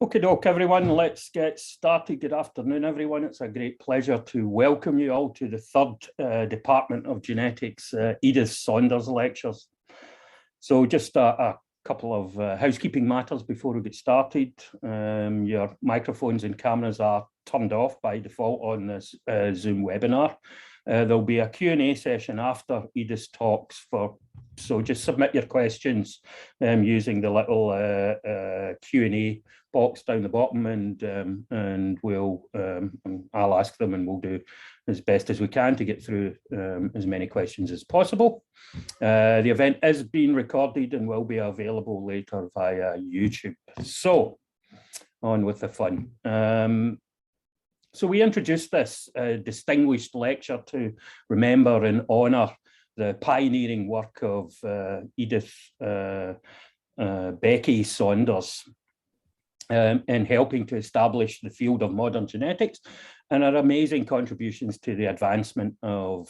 Okie doke, everyone, let's get started. Good afternoon, everyone. It's a great pleasure to welcome you all to the third Department of Genetics, Edith Saunders lectures. So just a couple of housekeeping matters before we get started. Your microphones and cameras are turned off by default on this Zoom webinar. There'll be a Q&A session after Edith's talks, so just submit your questions using the little Q&A box down the bottom, and I'll ask them, and we'll do as best as we can to get through as many questions as possible. The event is being recorded and will be available later via YouTube. So on with the fun. So we introduced this distinguished lecture to remember and honour the pioneering work of Edith Becky Saunders in helping to establish the field of modern genetics, and her amazing contributions to the advancement of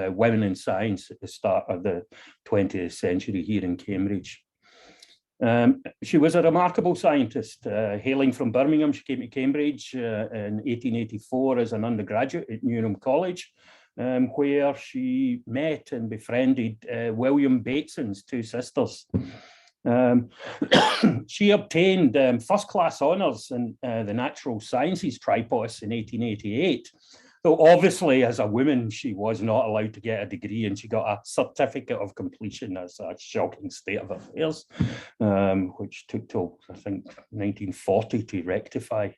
women in science at the start of the 20th century here in Cambridge. She was a remarkable scientist, hailing from Birmingham. She came to Cambridge in 1884 as an undergraduate at Newnham College, where she met and befriended William Bateson's two sisters. She obtained first-class honours in the natural sciences tripos in 1888. Though obviously, as a woman, she was not allowed to get a degree, and she got a certificate of completion. That's a shocking state of affairs, which took till, I think, 1940 to rectify.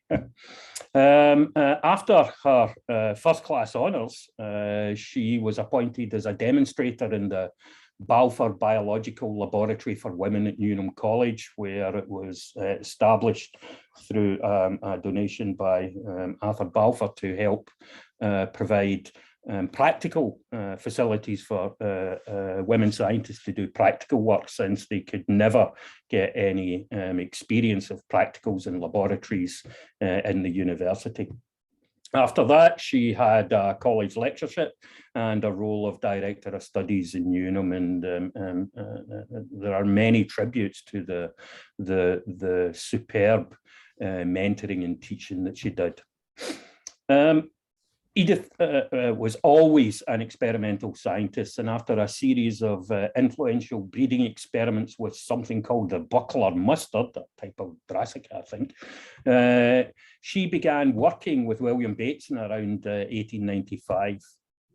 After her first-class honours, she was appointed as a demonstrator in the Balfour Biological Laboratory for Women at Newnham College, where it was established through a donation by Arthur Balfour to help provide practical facilities for women scientists to do practical work, since they could never get any experience of practicals in laboratories in the university. After that, she had a college lectureship and a role of Director of Studies in Newnham, and there are many tributes to the superb mentoring and teaching that she did. Edith was always an experimental scientist, and after a series of influential breeding experiments with something called the buckler mustard, a type of brassica, I think, she began working with William Bateson around 1895.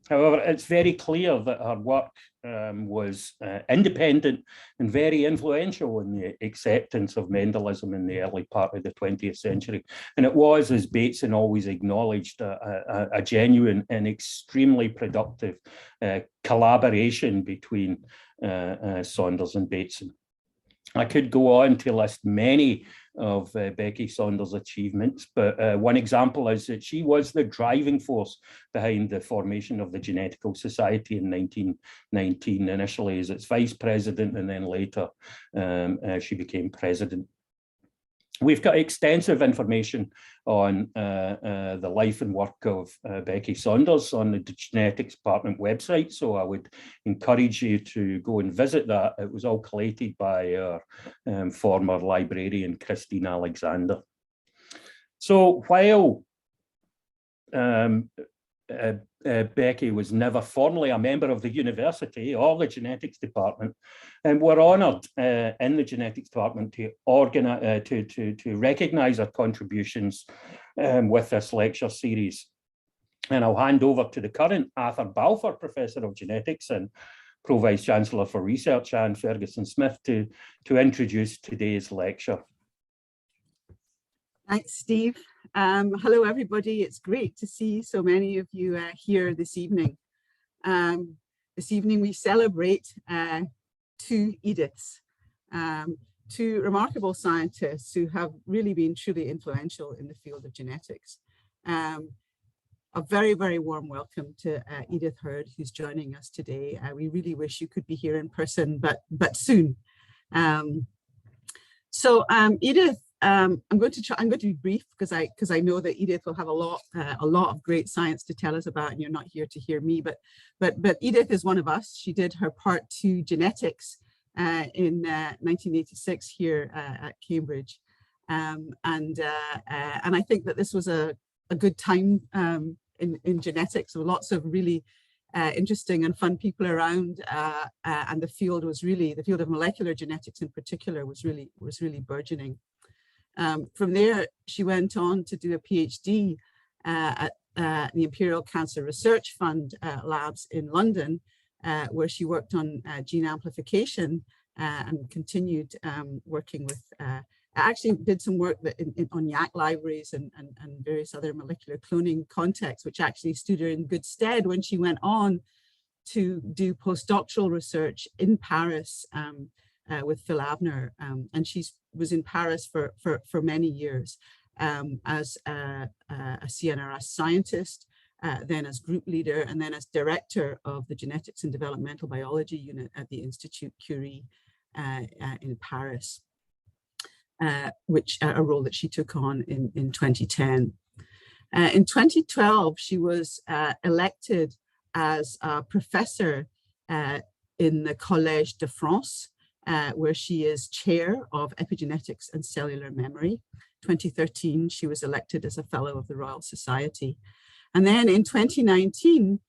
However, it's very clear that her work was independent and very influential in the acceptance of Mendelism in the early part of the 20th century. And it was, as Bateson always acknowledged, a genuine and extremely productive collaboration between Saunders and Bateson. I could go on to list many of Becky Saunders' achievements, but one example is that she was the driving force behind the formation of the Genetical Society in 1919, initially as its vice president, and then later she became president. We've got extensive information on the life and work of Becky Saunders on the Genetics Department website, so I would encourage you to go and visit that. It was all collated by our former librarian, Christine Alexander. So while Becky was never formally a member of the university or the genetics department, and we're honoured in the genetics department to organise to recognise her contributions with this lecture series. And I'll hand over to the current Arthur Balfour Professor of Genetics and Pro-Vice Chancellor for Research, Anne Ferguson-Smith, to introduce today's lecture. Thanks, Steve. Hello, everybody. It's great to see so many of you here this evening. This evening we celebrate two Ediths, two remarkable scientists who have really been truly influential in the field of genetics. A very, very warm welcome to Edith Heard, who's joining us today. We really wish you could be here in person, but soon. Edith, I'm going to be brief because I know that Edith will have a lot of great science to tell us about, and you're not here to hear me. But Edith is one of us. She did her Part 2 genetics in 1986 here at Cambridge, And I think that this was a good time in genetics, with lots of really interesting and fun people around, and the field of molecular genetics in particular was really burgeoning. From there, she went on to do a PhD at the Imperial Cancer Research Fund labs in London, where she worked on gene amplification and continued working with, actually did some work on YAC libraries and various other molecular cloning contexts, which actually stood her in good stead when she went on to do postdoctoral research in Paris with Phil Abner. And she was in Paris for many years as a CNRS scientist, then as group leader, and then as director of the Genetics and Developmental Biology Unit at the Institut Curie in Paris, which a role that she took on in 2010. In 2012, she was elected as a professor in the Collège de France, where she is chair of epigenetics and cellular memory. 2013, she was elected as a fellow of the Royal Society. And then in 2019,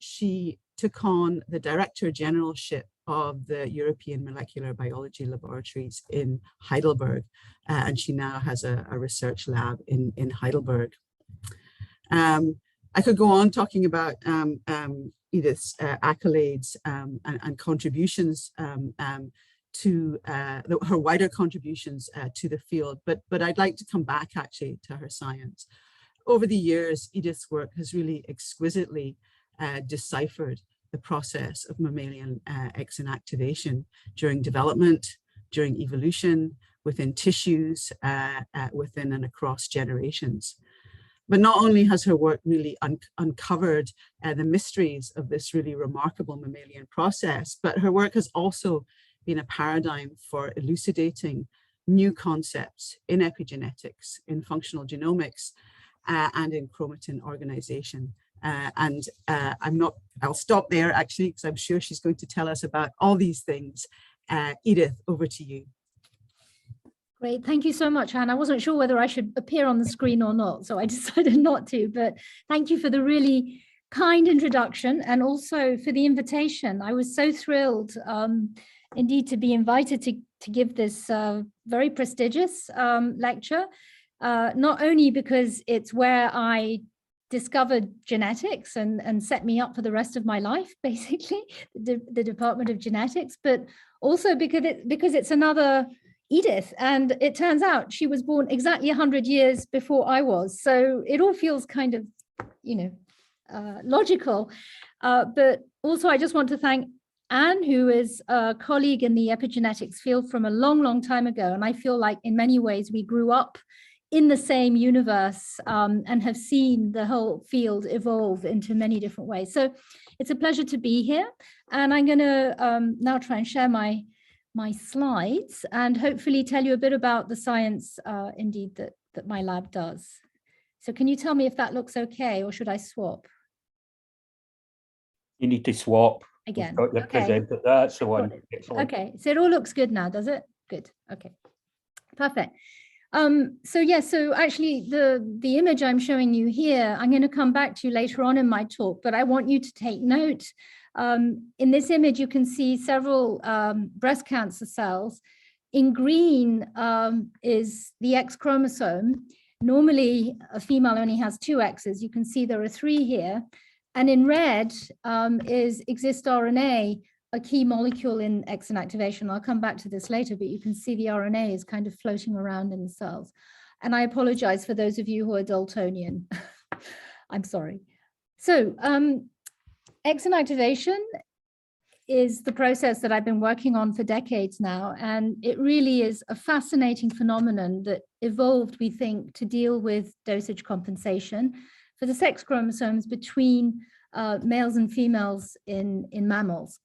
she took on the Director-Generalship of the European Molecular Biology Laboratories in Heidelberg, and she now has a research lab in Heidelberg. I could go on talking about Edith's accolades and contributions to her wider contributions to the field, but I'd like to come back actually to her science. Over the years, Edith's work has really exquisitely deciphered the process of mammalian X-inactivation during development, during evolution, within tissues, within and across generations. But not only has her work really uncovered the mysteries of this really remarkable mammalian process, but her work has also been a paradigm for elucidating new concepts in epigenetics, in functional genomics, and in chromatin organization. I'll stop there actually, because I'm sure she's going to tell us about all these things. Edith, over to you. Great, thank you so much, Anne. I wasn't sure whether I should appear on the screen or not, so I decided not to, but thank you for the really kind introduction and also for the invitation. I was so thrilled indeed to be invited to give this very prestigious lecture, not only because it's where I discovered genetics and set me up for the rest of my life, basically, the Department of Genetics, but also because it's another Edith, and it turns out she was born exactly 100 years before I was. So it all feels kind of, logical. But also I just want to thank Anne, who is a colleague in the epigenetics field from a long, long time ago. And I feel like in many ways we grew up in the same universe and have seen the whole field evolve into many different ways. So it's a pleasure to be here. And I'm going to now try and share my slides and hopefully tell you a bit about the science indeed that my lab does. So can you tell me if that looks okay, or should I swap? You need to swap. Again. Okay. That's the one. Excellent. Okay, so it all looks good now, does it? Good, okay, perfect. So actually the image I'm showing you here, I'm going to come back to later on in my talk, but I want you to take note. In this image, you can see several breast cancer cells. In green is the X chromosome. Normally, a female only has 2 X's. You can see there are 3 here. And in red is exist RNA, a key molecule in X-inactivation. I'll come back to this later, but you can see the RNA is kind of floating around in the cells. And I apologize for those of you who are Daltonian. I'm sorry. So X-inactivation is the process that I've been working on for decades now, and it really is a fascinating phenomenon that evolved, we think, to deal with dosage compensation for the sex chromosomes between males and females in mammals.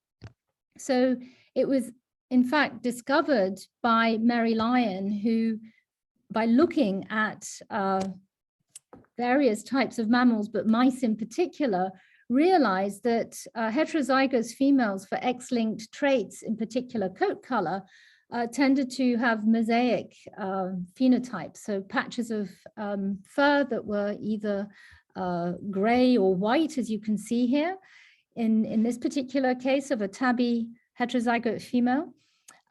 So it was, in fact, discovered by Mary Lyon, who, by looking at various types of mammals, but mice in particular, realized that heterozygous females for X-linked traits, in particular coat color, tended to have mosaic phenotypes, so patches of fur that were either gray or white, as you can see here, in this particular case of a tabby heterozygote female.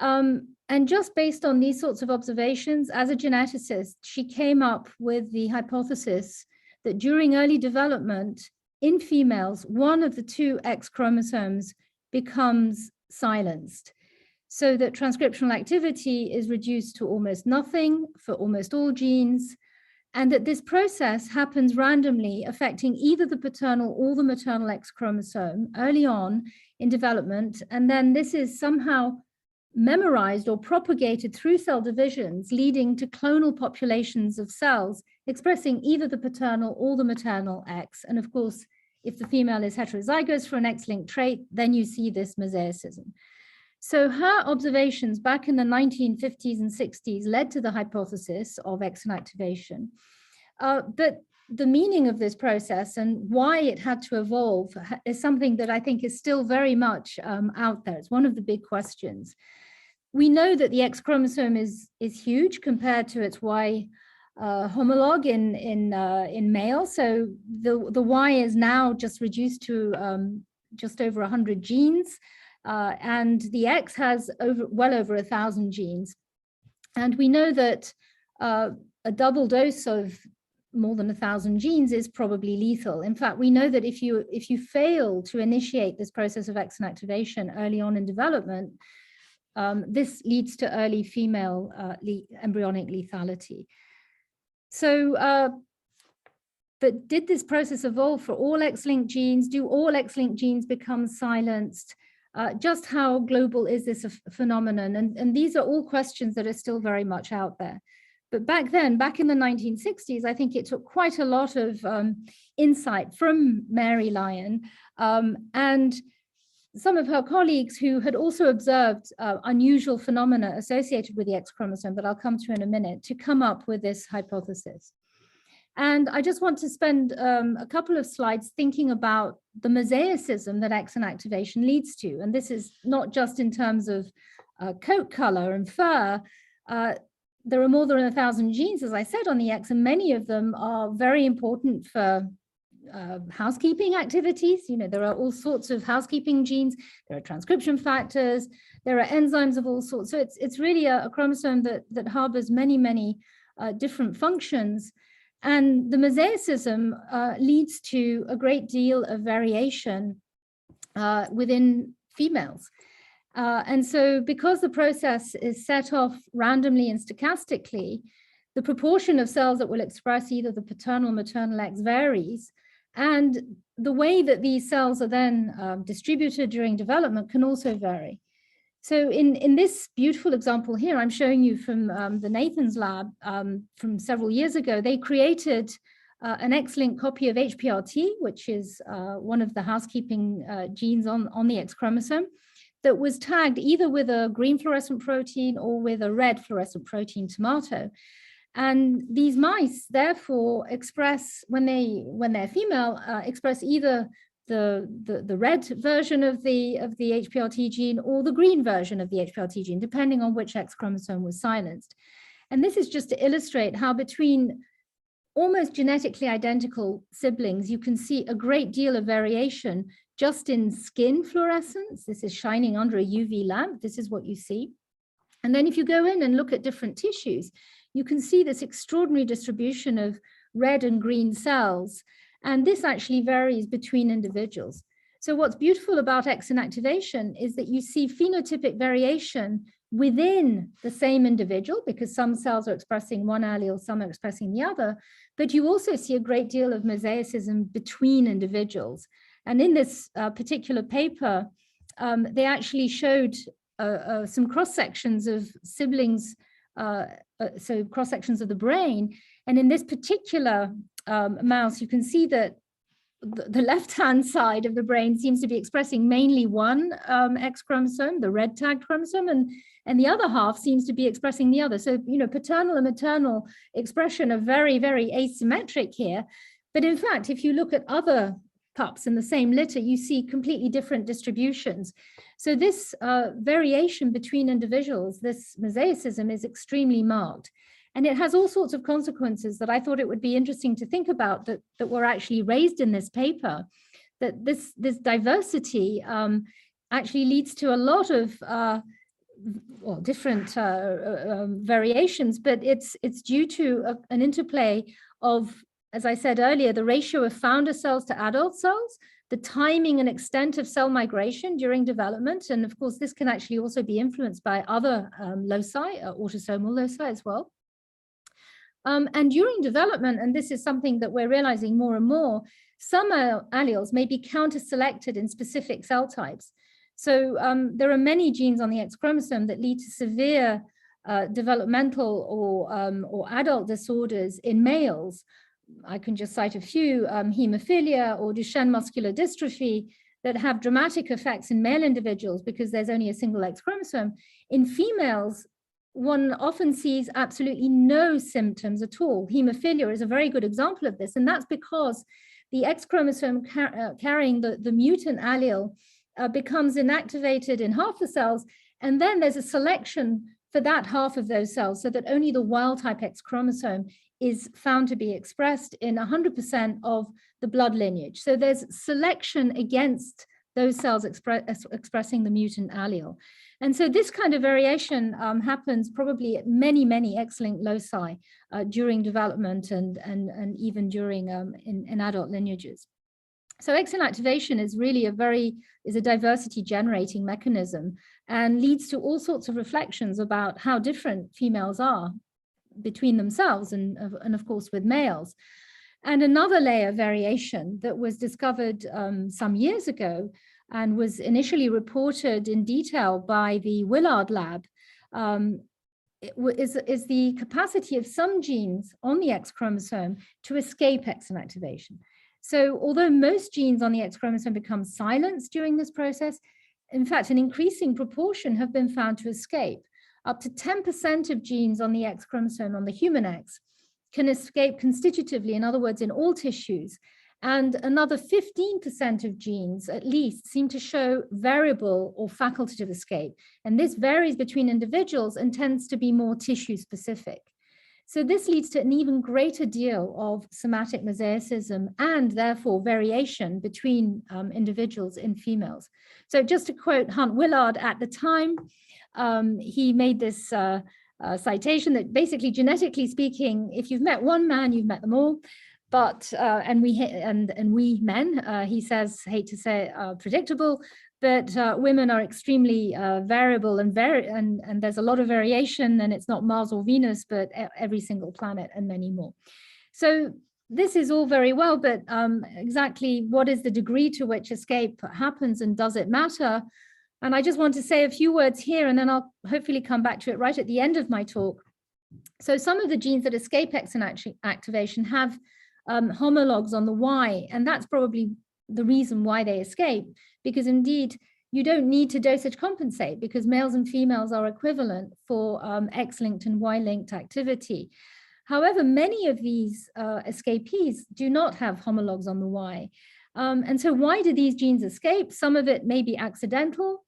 And just based on these sorts of observations, as a geneticist, she came up with the hypothesis that during early development in females, one of the two X chromosomes becomes silenced, so that transcriptional activity is reduced to almost nothing for almost all genes, and that this process happens randomly, affecting either the paternal or the maternal X chromosome early on in development. And then this is somehow memorized or propagated through cell divisions, leading to clonal populations of cells expressing either the paternal or the maternal X. And of course, if the female is heterozygous for an X-linked trait, then you see this mosaicism. So her observations back in the 1950s and 60s led to the hypothesis of X inactivation. But the meaning of this process and why it had to evolve is something that I think is still very much out there. It's one of the big questions. We know that the X chromosome is huge compared to its Y homologue in male. So the Y is now just reduced to just over 100 genes. And the X has well over 1,000 genes. And we know that a double dose of more than 1,000 genes is probably lethal. In fact, we know that if you fail to initiate this process of X inactivation early on in development, this leads to early female embryonic lethality. So, but did this process evolve for all X-linked genes? Do all X-linked genes become silenced? Just how global is this phenomenon? And these are all questions that are still very much out there. But back then, back in the 1960s, I think it took quite a lot of insight from Mary Lyon and some of her colleagues who had also observed unusual phenomena associated with the X chromosome that I'll come to in a minute, to come up with this hypothesis. And I just want to spend a couple of slides thinking about the mosaicism that X inactivation leads to. And this is not just in terms of coat color and fur. There are more than 1,000 genes, as I said, on the X, and many of them are very important for housekeeping activities. You know, there are all sorts of housekeeping genes. There are transcription factors. There are enzymes of all sorts. So it's really a chromosome that harbors many different functions. And the mosaicism leads to a great deal of variation within females. And so because the process is set off randomly and stochastically, the proportion of cells that will express either the paternal or maternal X varies. And the way that these cells are then distributed during development can also vary. So in this beautiful example here, I'm showing you from the Nathan's lab from several years ago. They created an X-linked copy of HPRT, which is one of the housekeeping genes on the X chromosome, that was tagged either with a green fluorescent protein or with a red fluorescent protein tomato. And these mice therefore express, when they're female, express either the red version of the HPRT gene or the green version of the HPRT gene, depending on which X chromosome was silenced. And this is just to illustrate how between almost genetically identical siblings, you can see a great deal of variation just in skin fluorescence. This is shining under a UV lamp. This is what you see. And then if you go in and look at different tissues, you can see this extraordinary distribution of red and green cells. And this actually varies between individuals. So what's beautiful about X inactivation is that you see phenotypic variation within the same individual, because some cells are expressing one allele, some are expressing the other, but you also see a great deal of mosaicism between individuals. And in this particular paper, they actually showed some cross-sections of siblings, so cross-sections of the brain. And in this particular mouse, you can see that the left-hand side of the brain seems to be expressing mainly one X chromosome, the red tagged chromosome, and the other half seems to be expressing the other. So, you know, paternal and maternal expression are very asymmetric here. But in fact, if you look at other pups in the same litter, you see completely different distributions. So this variation between individuals, this mosaicism, is extremely marked. And it has all sorts of consequences that I thought it would be interesting to think about that were actually raised in this paper, that this diversity actually leads to a lot of well, different variations, but it's due to an interplay of, as I said earlier, the ratio of founder cells to adult cells, the timing and extent of cell migration during development. And of course, this can actually also be influenced by other loci, autosomal loci as well. And during development, and this is something that we're realizing more and more, some alleles may be counter-selected in specific cell types. So there are many genes on the X chromosome that lead to severe developmental or adult disorders in males. I can just cite a few: hemophilia or Duchenne muscular dystrophy, that have dramatic effects in male individuals because there's only a single X chromosome. In females, one often sees absolutely no symptoms at all. Hemophilia is a very good example of this, and that's because the X chromosome carrying the mutant allele becomes inactivated in half the cells, and then there's a selection for that half of those cells so that only the wild type X chromosome is found to be expressed in 100% of the blood lineage. So there's selection against those cells expressing the mutant allele. And so this kind of variation happens probably at many, many X-linked loci during development and even during in adult lineages. So X-inactivation is really a diversity generating mechanism and leads to all sorts of reflections about how different females are between themselves and of course with males. And another layer of variation that was discovered some years ago and was initially reported in detail by the Willard lab is the capacity of some genes on the X chromosome to escape X-inactivation. So although most genes on the X chromosome become silenced during this process, in fact, an increasing proportion have been found to escape. Up to 10% of genes on the X chromosome on the human X can escape constitutively, in other words, in all tissues. And another 15% of genes, at least, seem to show variable or facultative escape. And this varies between individuals and tends to be more tissue specific. So this leads to an even greater deal of somatic mosaicism and therefore variation between individuals in females. So just to quote Hunt Willard at the time, he made this citation that basically, genetically speaking, if you've met one man, you've met them all. But and we men, he says, hate to say predictable, but women are extremely variable and there's a lot of variation, and it's not Mars or Venus, but every single planet and many more. So this is all very well, but exactly what is the degree to which escape happens, and does it matter? And I just want to say a few words here, and then I'll hopefully come back to it right at the end of my talk. So some of the genes that escape X-inactivation have homologs on the Y, and that's probably the reason why they escape, because indeed you don't need to dosage compensate because males and females are equivalent for X-linked and Y-linked activity. However, many of these escapees do not have homologs on the Y. And so why do these genes escape? Some of it may be accidental.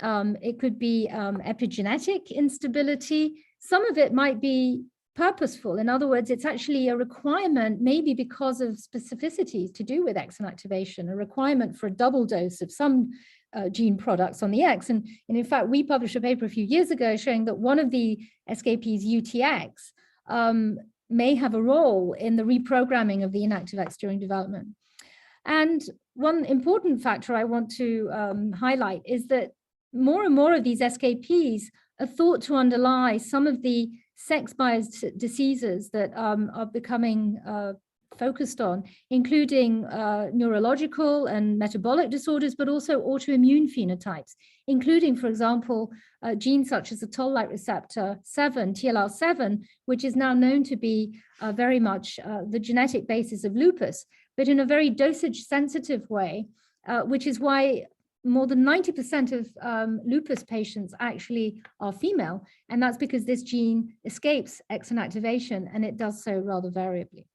It could be epigenetic instability. Some of it might be purposeful. In other words, it's actually a requirement, maybe because of specificities to do with X-inactivation, a requirement for a double dose of some gene products on the X. And in fact, we published a paper a few years ago showing that one of the escapees, UTX, may have a role in the reprogramming of the inactive X during development. And one important factor I want to highlight is that more and more of these escapees are thought to underlie some of the sex-biased diseases that are becoming focused on, including neurological and metabolic disorders, but also autoimmune phenotypes, including, for example, genes such as the toll-like receptor 7, TLR7, which is now known to be very much the genetic basis of lupus, but in a very dosage-sensitive way, which is why more than 90% of lupus patients actually are female, and that's because this gene escapes X-inactivation, and it does so rather variably.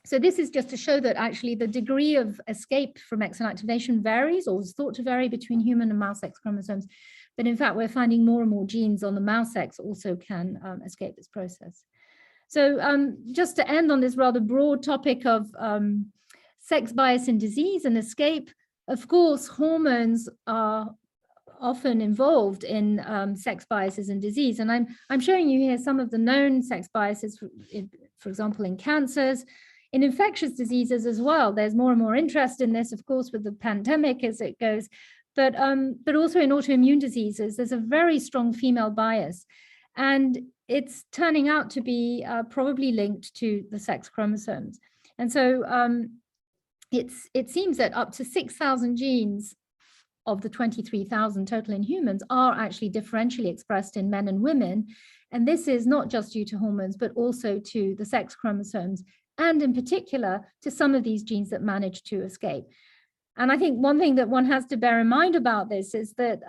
So this is just to show that actually the degree of escape from X-inactivation varies, or is thought to vary between human and mouse X chromosomes. But in fact, we're finding more and more genes on the mouse X also can escape this process. So just to end on this rather broad topic of sex bias in disease and escape, of course, hormones are often involved in sex biases in disease. And I'm showing you here some of the known sex biases, for example, in cancers, in infectious diseases as well. There's more and more interest in this, of course, with the pandemic as it goes, but also in autoimmune diseases, there's a very strong female bias. And it's turning out to be probably linked to the sex chromosomes. And so it seems that up to 6,000 genes of the 23,000 total in humans are actually differentially expressed in men and women. And this is not just due to hormones, but also to the sex chromosomes, and in particular to some of these genes that manage to escape. And I think one thing that one has to bear in mind about this is that,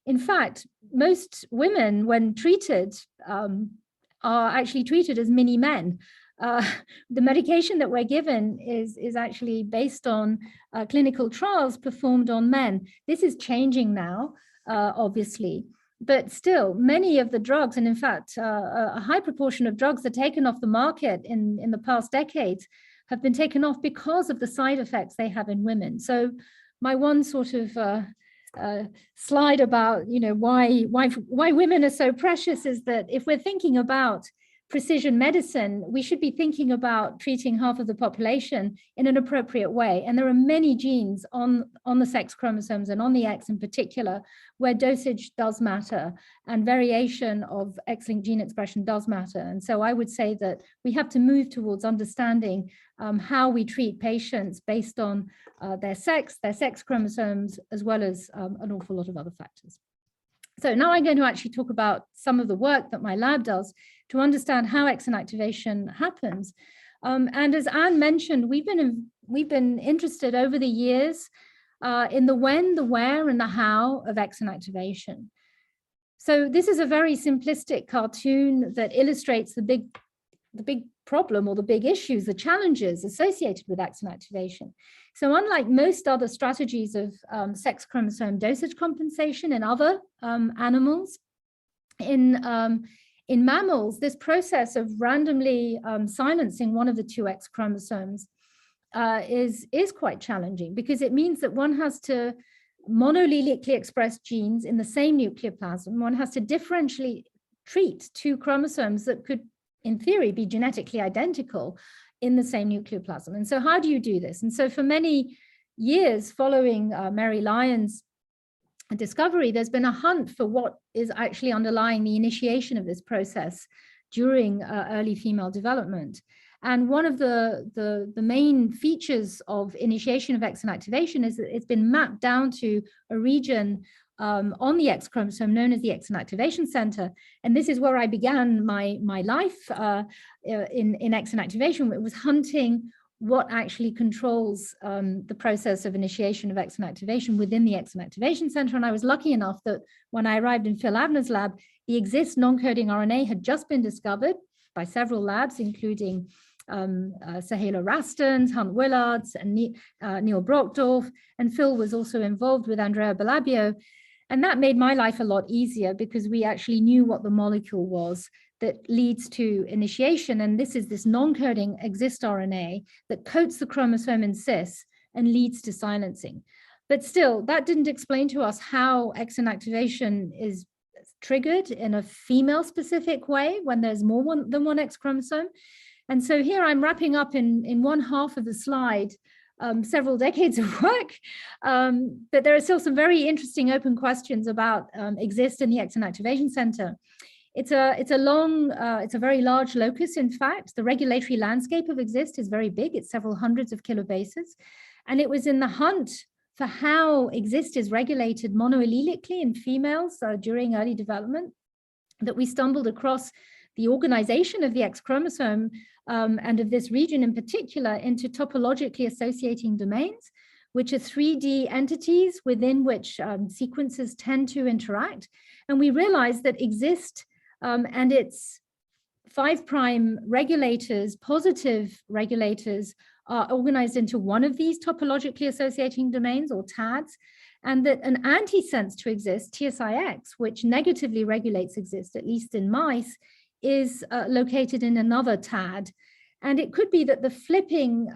in fact, most women, when treated, are actually treated as mini men. The medication that we're given is actually based on clinical trials performed on men. This is changing now, obviously, but still many of the drugs, and in fact, a high proportion of drugs that are taken off the market in the past decades have been taken off because of the side effects they have in women. So my one sort of slide about, you know, why women are so precious is that if we're thinking about precision medicine, we should be thinking about treating half of the population in an appropriate way. And there are many genes on the sex chromosomes and on the X in particular, where dosage does matter and variation of X-linked gene expression does matter. And so I would say that we have to move towards understanding how we treat patients based on their sex chromosomes, as well as an awful lot of other factors. So now I'm going to actually talk about some of the work that my lab does to understand how X-inactivation happens. And as Anne mentioned, we've been interested over the years in the when, the where, and the how of X-inactivation. So this is a very simplistic cartoon that illustrates the big problem, or the big issues, the challenges associated with X-inactivation. So unlike most other strategies of sex chromosome dosage compensation in other animals, in mammals, this process of randomly silencing one of the two X chromosomes is quite challenging, because it means that one has to monoallelically express genes in the same nucleoplasm. One has to differentially treat two chromosomes that could, in theory, be genetically identical in the same nucleoplasm. And so how do you do this? And so for many years following Mary Lyon's discovery, there's been a hunt for what is actually underlying the initiation of this process during early female development. And one of the main features of initiation of X-inactivation is that it's been mapped down to a region on the X chromosome known as the X-inactivation center. And this is where I began my life in X-inactivation. It was hunting what actually controls the process of initiation of X-inactivation within the X-inactivation center. And I was lucky enough that when I arrived in Phil Abner's lab, the Exist non-coding RNA had just been discovered by several labs, including Sahela Rastons, Hunt Willards, and Neil Brockdorf. And Phil was also involved with Andrea Belabio. And that made my life a lot easier, because we actually knew what the molecule was that leads to initiation. And this is this non-coding Exist RNA that coats the chromosome in cis and leads to silencing. But still, that didn't explain to us how X-inactivation is triggered in a female-specific way when there's more than one X chromosome. And so here I'm wrapping up in one half of the slide several decades of work, but there are still some very interesting open questions about Exist in the X-inactivation center. It's a very large locus. In fact, the regulatory landscape of Exist is very big. It's several hundreds of kilobases. And it was in the hunt for how Exist is regulated monoallelically in females during early development that we stumbled across the organization of the X chromosome and of this region in particular into topologically associating domains, which are 3D entities within which sequences tend to interact. And we realized that Exist and its 5' regulators, positive regulators, are organized into one of these topologically associating domains, or TADs, and that an antisense to exist, TSIX, which negatively regulates exist, at least in mice, is located in another TAD. And it could be that the flipping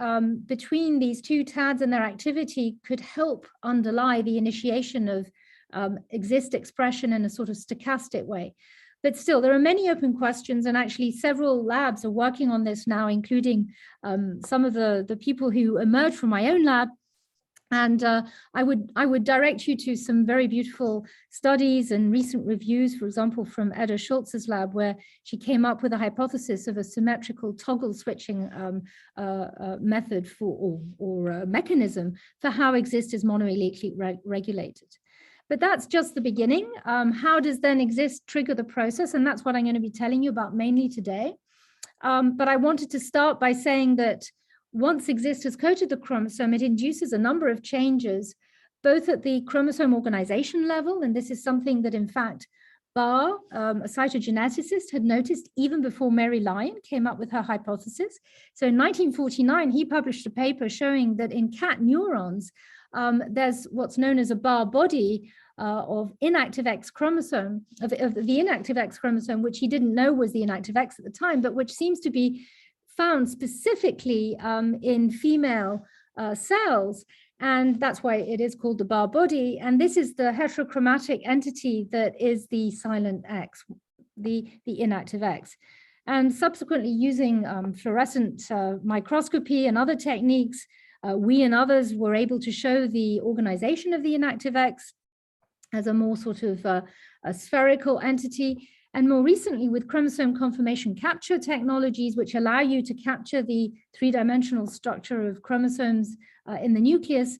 between these two TADs and their activity could help underlie the initiation of exist expression in a sort of stochastic way. But still, there are many open questions, and actually several labs are working on this now, including some of the people who emerged from my own lab. And I would direct you to some very beautiful studies and recent reviews, for example, from Edda Schultz's lab, where she came up with a hypothesis of a symmetrical toggle switching method for, or mechanism for how exist is monoallelically regulated. But that's just the beginning. How does then exist trigger the process? And that's what I'm going to be telling you about mainly today. But I wanted to start by saying that once exist has coated the chromosome, it induces a number of changes, both at the chromosome organization level, and this is something that in fact Barr, a cytogeneticist, had noticed even before Mary Lyon came up with her hypothesis. So in 1949, he published a paper showing that in cat neurons, there's what's known as a Barr body of inactive X chromosome, of the inactive X chromosome, which he didn't know was the inactive X at the time, but which seems to be found specifically in female cells. And that's why it is called the Barr body. And this is the heterochromatic entity that is the silent X, the inactive X. And subsequently, using fluorescent microscopy and other techniques, we and others were able to show the organization of the inactive X as a more sort of a spherical entity. And more recently, with chromosome conformation capture technologies, which allow you to capture the three-dimensional structure of chromosomes in the nucleus,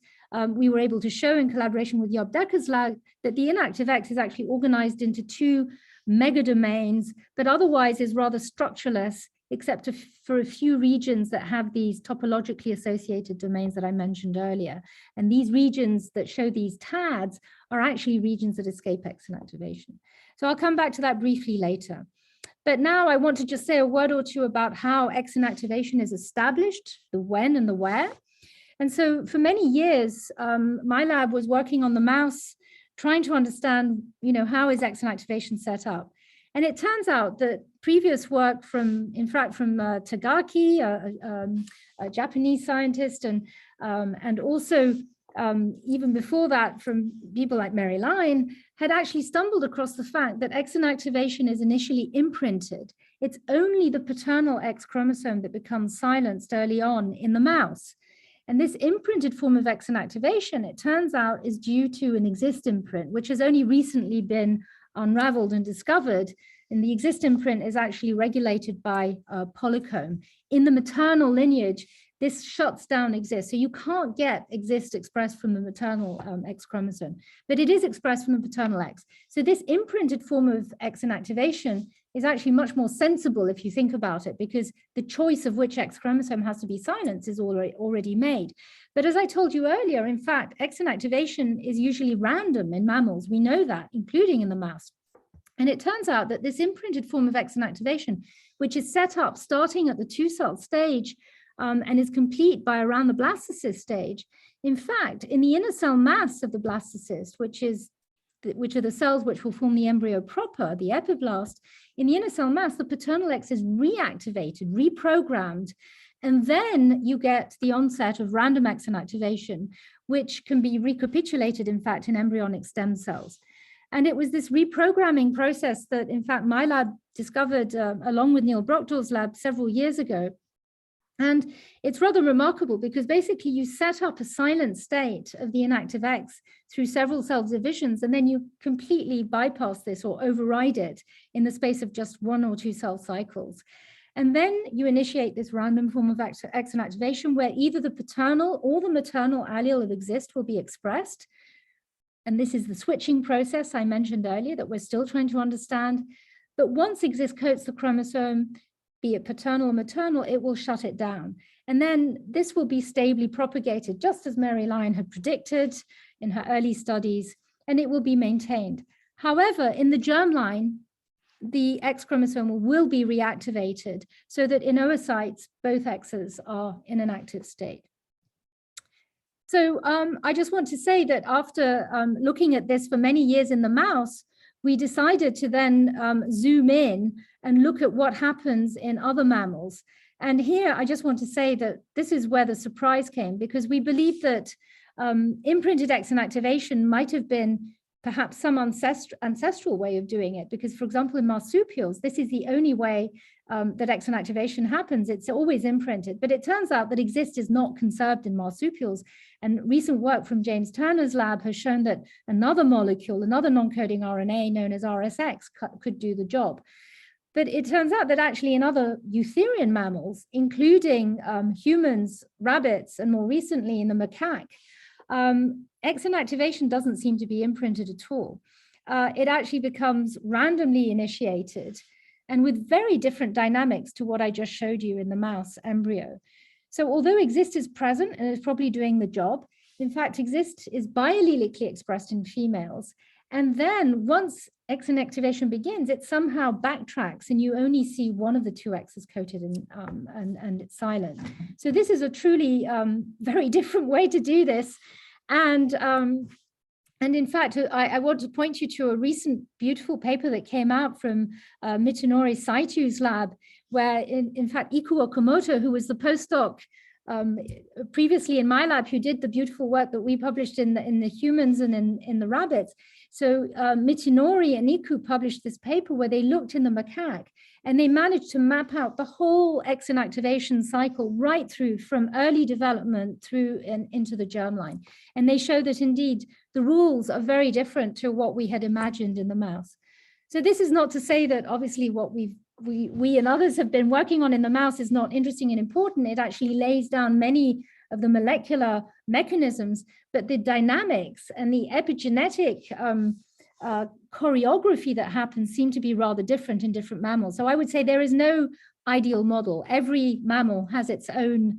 we were able to show in collaboration with Job Decker's lab that the inactive X is actually organized into two megadomains, but otherwise is rather structureless, except for a few regions that have these topologically associated domains that I mentioned earlier. And these regions that show these TADs are actually regions that escape X inactivation. So I'll come back to that briefly later. But now I want to just say a word or two about how X inactivation is established, the when and the where. And so for many years, my lab was working on the mouse, trying to understand, how is X inactivation set up? And it turns out that previous work from Tagaki, a Japanese scientist, and also even before that from people like Mary Lyon, had actually stumbled across the fact that X inactivation is initially imprinted. It's only the paternal X chromosome that becomes silenced early on in the mouse. And this imprinted form of X inactivation, it turns out, is due to an exist imprint, which has only recently been unraveled and discovered. And the exist imprint is actually regulated by polycomb. In the maternal lineage, this shuts down exist. So you can't get exist expressed from the maternal X chromosome, but it is expressed from the paternal X. So this imprinted form of X inactivation is actually much more sensible if you think about it, because the choice of which X chromosome has to be silenced is already made. But as I told you earlier, in fact, X inactivation is usually random in mammals. We know that, including in the mouse. And it turns out that this imprinted form of X inactivation, which is set up starting at the 2-cell stage, and is complete by around the blastocyst stage. In fact, in the inner cell mass of the blastocyst, which are the cells which will form the embryo proper, the epiblast, in the inner cell mass, the paternal X is reactivated, reprogrammed, and then you get the onset of random X inactivation, which can be recapitulated, in fact, in embryonic stem cells. And it was this reprogramming process that, in fact, my lab discovered along with Neil Brockdahl's lab several years ago. And it's rather remarkable because basically you set up a silent state of the inactive X through several cell divisions, and then you completely bypass this or override it in the space of just 1 or 2 cell cycles. And then you initiate this random form of X inactivation where either the paternal or the maternal allele of exist will be expressed. And this is the switching process I mentioned earlier that we're still trying to understand. But once exist coats the chromosome, be it paternal or maternal, it will shut it down. And then this will be stably propagated, just as Mary Lyon had predicted in her early studies, and it will be maintained. However, in the germline, the X chromosome will be reactivated so that in oocytes, both X's are in an active state. So I just want to say that after looking at this for many years in the mouse, we decided to then zoom in and look at what happens in other mammals. And here I just want to say that this is where the surprise came, because we believe that imprinted X inactivation might have been perhaps some ancestral way of doing it, because, for example, in marsupials, this is the only way that X inactivation happens. It's always imprinted, but it turns out that exist is not conserved in marsupials. And recent work from James Turner's lab has shown that another molecule, another non-coding RNA known as RSX, could do the job. But it turns out that actually in other eutherian mammals, including humans, rabbits, and more recently in the macaque, X inactivation doesn't seem to be imprinted at all. It actually becomes randomly initiated and with very different dynamics to what I just showed you in the mouse embryo. So although exist is present and is probably doing the job, in fact, exist is biallelically expressed in females. And then once X inactivation begins, it somehow backtracks and you only see one of the two X's coated and it's silent. So this is a truly very different way to do this. And in fact, I want to point you to a recent beautiful paper that came out from Mitanori Saito's lab, where in fact, Iku Okamoto, who was the postdoc previously in my lab, who did the beautiful work that we published in the humans and in the rabbits. So Mitanori and Iku published this paper where they looked in the macaque and they managed to map out the whole X inactivation cycle right through from early development through and into the germline. And they show that indeed the rules are very different to what we had imagined in the mouse. So this is not to say that obviously what we and others have been working on in the mouse is not interesting and important. It actually lays down many of the molecular mechanisms, but the dynamics and the epigenetic choreography that happens seem to be rather different in different mammals. So I would say there is no ideal model. Every mammal has its own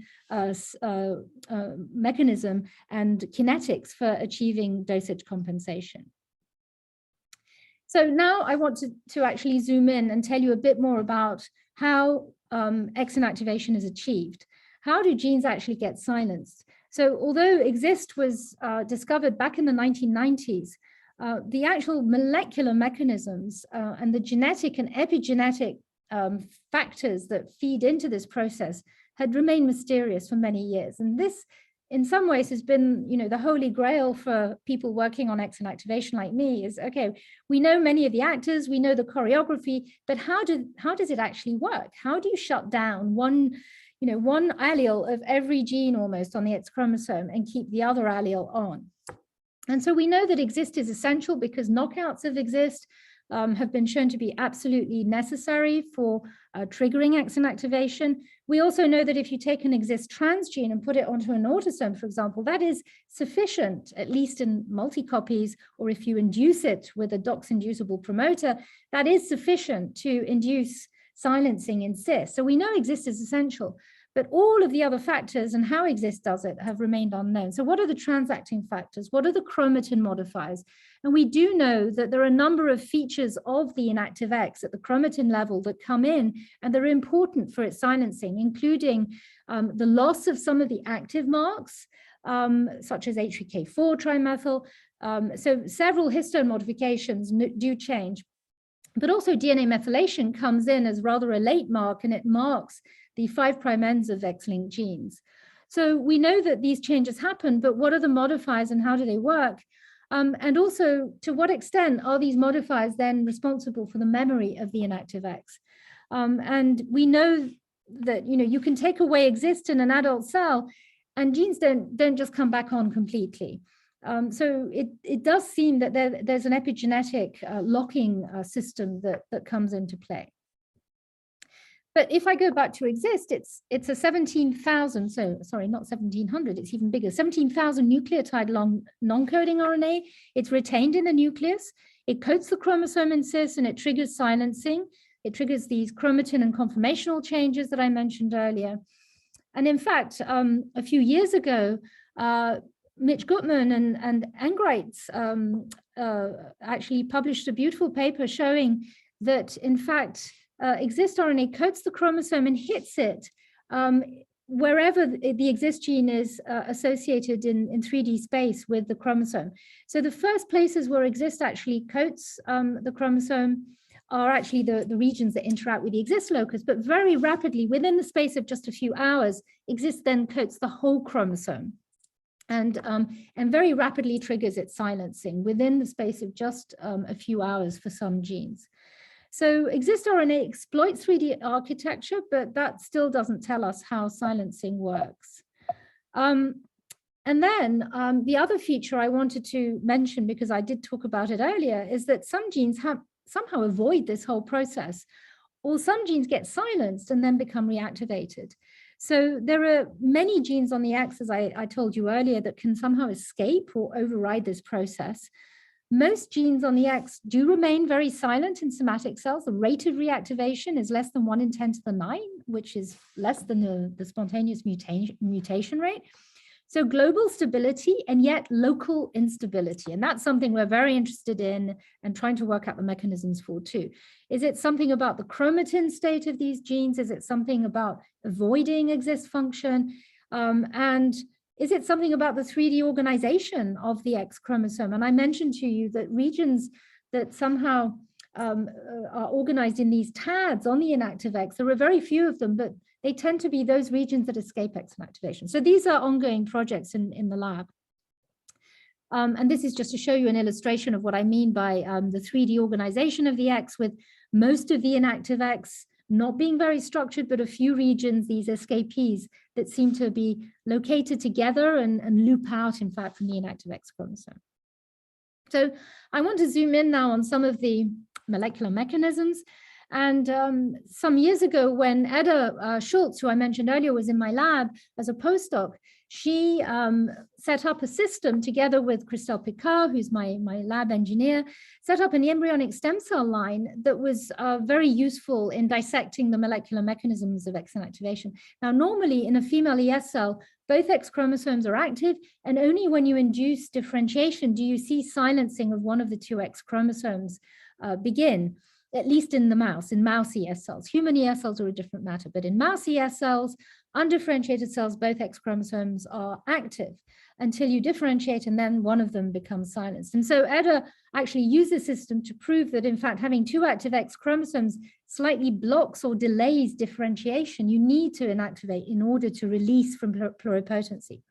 mechanism and kinetics for achieving dosage compensation. So now I want to actually zoom in and tell you a bit more about how X inactivation is achieved. How do genes actually get silenced? So although exist was discovered back in the 1990s, the actual molecular mechanisms and the genetic and epigenetic factors that feed into this process had remained mysterious for many years. And this, in some ways, has been, you know, the holy grail for people working on X inactivation like me is, okay, we know many of the actors, we know the choreography, but how does it actually work? How do you shut down one allele of every gene almost on the X chromosome and keep the other allele on? And so we know that exist is essential because knockouts of exist have been shown to be absolutely necessary for triggering X inactivation. We also know that if you take an exist transgene and put it onto an autosome, for example, that is sufficient, at least in multi-copies, or if you induce it with a DOX-inducible promoter, that is sufficient to induce silencing in cis. So we know exist is essential, but all of the other factors and how exist does it have remained unknown. So what are the transacting factors? What are the chromatin modifiers? And we do know that there are a number of features of the inactive X at the chromatin level that come in and they're important for its silencing, including the loss of some of the active marks, such as H3K4 trimethyl. So several histone modifications do change, but also DNA methylation comes in as rather a late mark, and it marks the 5' ends of X-linked genes. So we know that these changes happen, but what are the modifiers and how do they work? And also, to what extent are these modifiers then responsible for the memory of the inactive X? And we know that, you know, you can take away exist in an adult cell and genes don't just come back on completely. So it does seem that there's an epigenetic locking system that comes into play. But if I go back to exist, it's a 17,000, so sorry, not 1,700, it's even bigger, 17,000 nucleotide long non-coding RNA. It's retained in the nucleus. It coats the chromosome in cis and it triggers silencing. It triggers these chromatin and conformational changes that I mentioned earlier. And in fact, a few years ago, Mitch Gutman and Engreitz actually published a beautiful paper showing that in fact exist RNA coats the chromosome and hits it wherever the exist gene is associated in 3D space with the chromosome. So the first places where exist actually coats the chromosome are actually the regions that interact with the exist locus, but very rapidly, within the space of just a few hours, exist then coats the whole chromosome and very rapidly triggers its silencing within the space of just a few hours for some genes. So exist RNA exploits 3D architecture, but that still doesn't tell us how silencing works. And then the other feature I wanted to mention, because I did talk about it earlier, is that some genes somehow avoid this whole process, or some genes get silenced and then become reactivated. So there are many genes on the X, as I told you earlier, that can somehow escape or override this process. Most genes on the X do remain very silent in somatic cells. The rate of reactivation is less than 1 in 10 to the 9, which is less than the spontaneous mutation rate. So global stability and yet local instability. And that's something we're very interested in and trying to work out the mechanisms for too. Is it something about the chromatin state of these genes? Is it something about avoiding exist function? And is it something about the 3D organization of the X chromosome? And I mentioned to you that regions that somehow are organized in these TADs on the inactive X, there are very few of them, but they tend to be those regions that escape X-inactivation. So these are ongoing projects in the lab. And this is just to show you an illustration of what I mean by the 3D organization of the X, with most of the inactive X not being very structured, but a few regions, these escapees, that seem to be located together and loop out, in fact, from the inactive X chromosome. So I want to zoom in now on some of the molecular mechanisms. And some years ago, when Edith Schultz, who I mentioned earlier, was in my lab as a postdoc, she set up a system together with Christelle Picard, who's my lab engineer, set up an embryonic stem cell line that was very useful in dissecting the molecular mechanisms of X-inactivation. Now, normally in a female ES cell, both X chromosomes are active, and only when you induce differentiation do you see silencing of one of the two X chromosomes begin, at least in the mouse, in mouse ES cells. Human ES cells are a different matter, but in mouse ES cells, undifferentiated cells, both X chromosomes are active until you differentiate, and then one of them becomes silenced. And so Edith actually used the system to prove that, in fact, having two active X chromosomes slightly blocks or delays differentiation. You need to inactivate in order to release from pluripotency.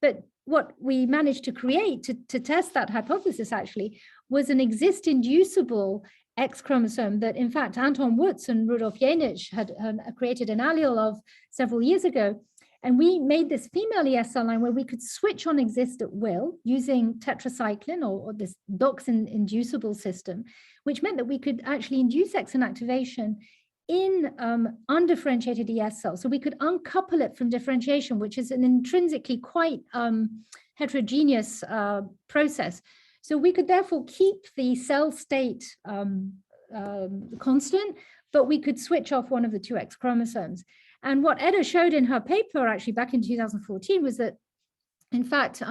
But what we managed to create to test that hypothesis actually was an exist-inducible X chromosome that, in fact, Anton Wutz and Rudolf Jenitsch had created an allele of several years ago. And we made this female ES cell line where we could switch on exist at will using tetracycline or this DOX-inducible system, which meant that we could actually induce X inactivation in undifferentiated ES cells. So we could uncouple it from differentiation, which is an intrinsically quite heterogeneous process. So we could therefore keep the cell state constant, but we could switch off one of the two X chromosomes. And what Edith showed in her paper actually back in 2014 was that, in fact,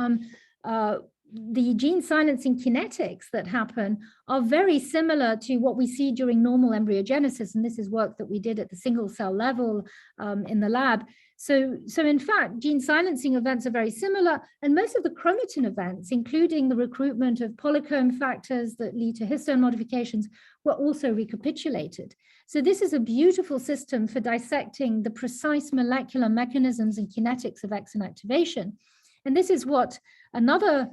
the gene silencing kinetics that happen are very similar to what we see during normal embryogenesis. And this is work that we did at the single cell level in the lab. So in fact, gene silencing events are very similar, and most of the chromatin events, including the recruitment of polycomb factors that lead to histone modifications, were also recapitulated. So this is a beautiful system for dissecting the precise molecular mechanisms and kinetics of X inactivation. And this is what another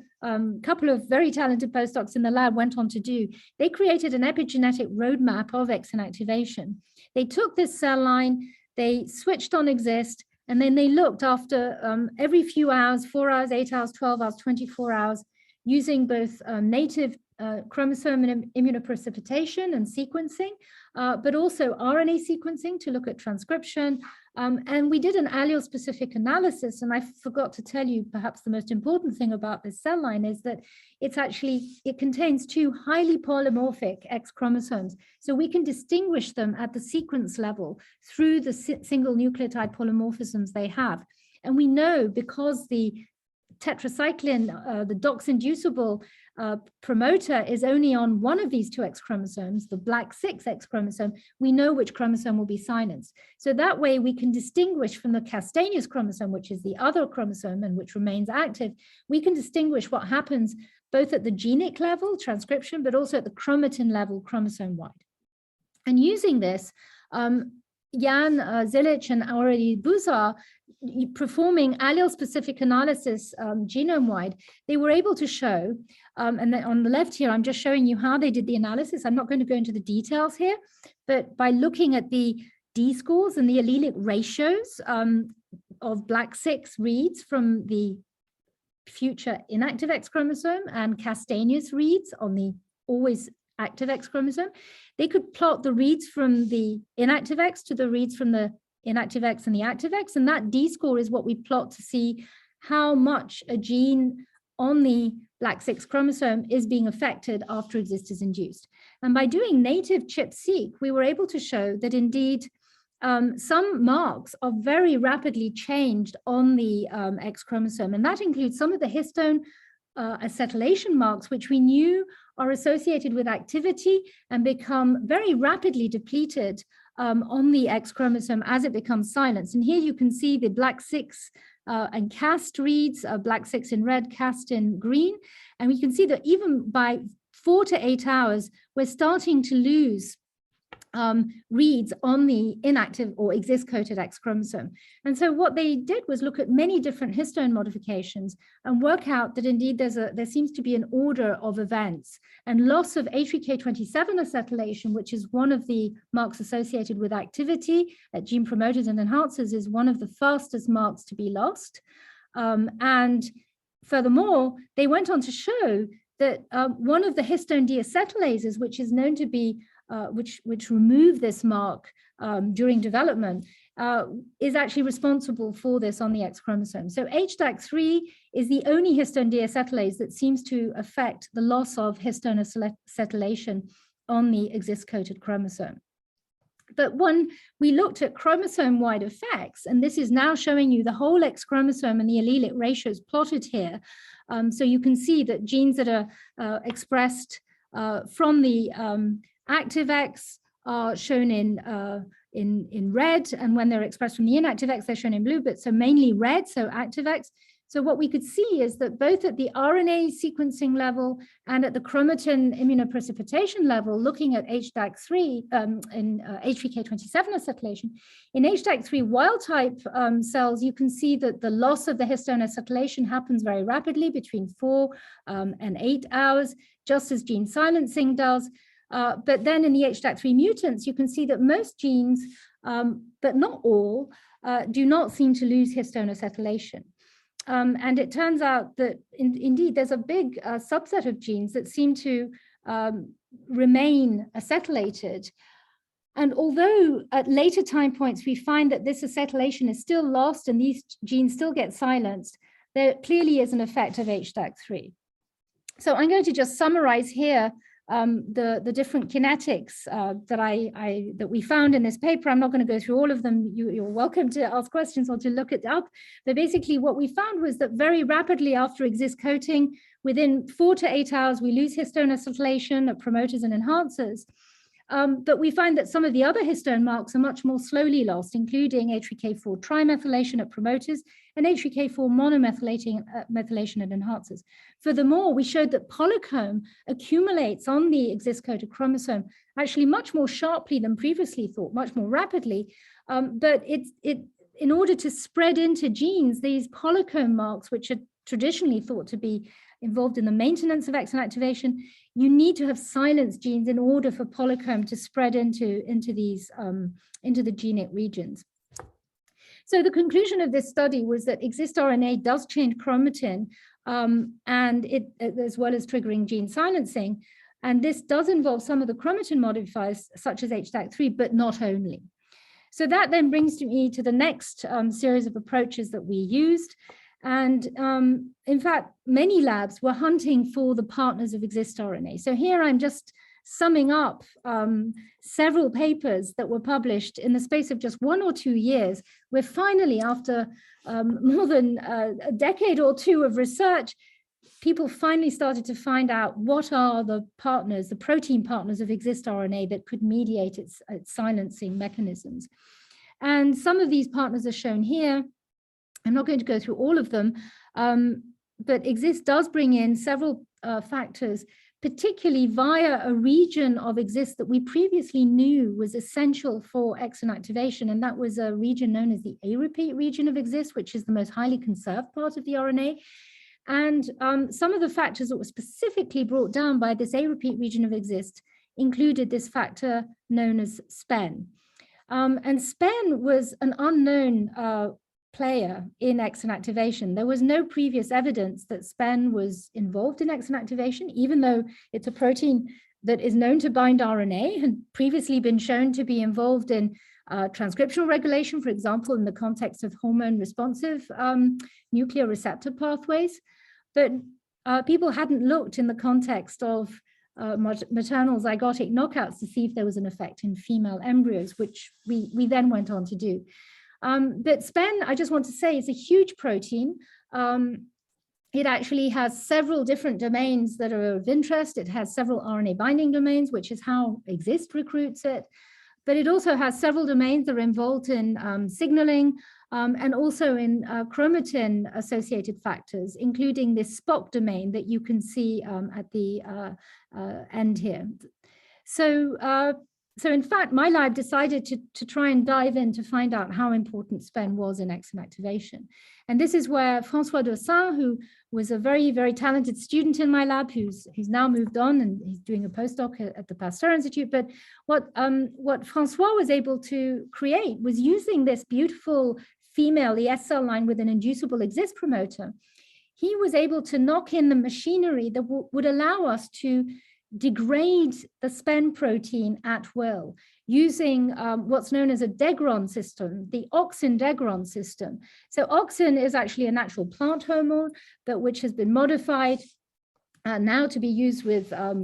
couple of very talented postdocs in the lab went on to do. They created an epigenetic roadmap of X inactivation. They took this cell line, they switched on exist, and then they looked after every few hours, 4 hours, 8 hours, 12 hours, 24 hours, using both native chromosome and immunoprecipitation and sequencing, but also RNA sequencing to look at transcription. And we did an allele-specific analysis, and I forgot to tell you perhaps the most important thing about this cell line is that it contains two highly polymorphic X chromosomes. So we can distinguish them at the sequence level through the single nucleotide polymorphisms they have. And we know because the tetracycline, the DOX-inducible promoter is only on one of these two X chromosomes, the black 6 X chromosome, we know which chromosome will be silenced. So that way we can distinguish from the castaneous chromosome, which is the other chromosome and which remains active, we can distinguish what happens both at the genic level, transcription, but also at the chromatin level, chromosome-wide. And using this, Jan Zilic and Aurélie Bouzard, performing allele-specific analysis genome-wide, they were able to show, and then on the left here, I'm just showing you how they did the analysis. I'm not going to go into the details here, but by looking at the D-scores and the allelic ratios of black 6 reads from the future inactive X chromosome and castaneous reads on the always active X chromosome, they could plot the reads from the inactive X to the reads from the inactive X and the active X, and that D-score is what we plot to see how much a gene on the black 6 chromosome is being affected after exist is induced. And by doing native ChIP-seq, we were able to show that indeed some marks are very rapidly changed on the X chromosome, and that includes some of the histone acetylation marks, which we knew are associated with activity and become very rapidly depleted on the X chromosome as it becomes silenced. And here you can see the black 6 and cast reads, black 6 in red, cast in green. And we can see that even by 4 to 8 hours, we're starting to lose reads on the inactive or exist-coated X chromosome. And so what they did was look at many different histone modifications and work out that indeed there seems to be an order of events, and loss of H3K27 acetylation, which is one of the marks associated with activity at gene promoters and enhancers, is one of the fastest marks to be lost. And furthermore, they went on to show that one of the histone deacetylases, which is known to be which remove this mark during development, is actually responsible for this on the X chromosome. So HDAC3 is the only histone deacetylase that seems to affect the loss of histone acetylation on the exist-coated chromosome. But when we looked at chromosome-wide effects, and this is now showing you the whole X chromosome and the allelic ratios plotted here, so you can see that genes that are expressed from the active X are shown in red, and when they're expressed from the inactive X, they're shown in blue, but so mainly red, so active X. So what we could see is that both at the RNA sequencing level and at the chromatin immunoprecipitation level, looking at HDAC3 in H3K27 acetylation, in HDAC3 wild type cells, you can see that the loss of the histone acetylation happens very rapidly between 4 and 8 hours, just as gene silencing does. But then in the HDAC3 mutants, you can see that most genes, but not all, do not seem to lose histone acetylation. And it turns out that indeed there's a big subset of genes that seem to remain acetylated. And although at later time points we find that this acetylation is still lost and these genes still get silenced, there clearly is an effect of HDAC3. So I'm going to just summarize here the different kinetics that we found in this paper. I'm not going to go through all of them. You're welcome to ask questions or to look it up. But basically what we found was that very rapidly after exist coating, within 4 to 8 hours, we lose histone acetylation at promoters and enhancers. But we find that some of the other histone marks are much more slowly lost, including H3K4 trimethylation at promoters and H3K4 monomethylation at enhancers. Furthermore, we showed that polycomb accumulates on the exist-coated chromosome actually much more sharply than previously thought, much more rapidly. But in order to spread into genes, these polycomb marks, which are traditionally thought to be involved in the maintenance of X inactivation, you need to have silenced genes in order for polycomb to spread into the genic regions. So the conclusion of this study was that exist RNA does change chromatin, and as well as triggering gene silencing, and this does involve some of the chromatin modifiers such as HDAC3, but not only. So that then brings me to the next series of approaches that we used. And in fact, many labs were hunting for the partners of exist RNA. So here I'm just summing up several papers that were published in the space of just 1 or 2 years, where finally, after more than a decade or two of research, people finally started to find out what are the partners, the protein partners of Exist RNA that could mediate its silencing mechanisms. And some of these partners are shown here. I'm not going to go through all of them, but Exist does bring in several factors, particularly via a region of Exist that we previously knew was essential for X inactivation, and that was a region known as the A-repeat region of Exist, which is the most highly conserved part of the RNA. And some of the factors that were specifically brought down by this A-repeat region of Exist included this factor known as Spen. And Spen was an unknown player in X inactivation. There was no previous evidence that Spen was involved in X inactivation, even though it's a protein that is known to bind RNA, had previously been shown to be involved in transcriptional regulation, for example, in the context of hormone responsive nuclear receptor pathways. But people hadn't looked in the context of maternal zygotic knockouts to see if there was an effect in female embryos, which we then went on to do. But Spen, I just want to say, is a huge protein. It actually has several different domains that are of interest. It has several RNA binding domains, which is how Exist recruits it. But it also has several domains that are involved in signaling and also in chromatin-associated factors, including this Spock domain that you can see at the end here. So in fact, my lab decided to try and dive in to find out how important Spen was in X inactivation. And this is where François Dossin, who was a very, very talented student in my lab, who's now moved on and he's doing a postdoc at the Pasteur Institute. But what François was able to create was using this beautiful female ES cell line with an inducible Exist promoter. He was able to knock in the machinery that would allow us to degrade the Spen protein at will using what's known as a degron system, the auxin-degron system. So auxin is actually a natural plant hormone, but which has been modified now to be used with a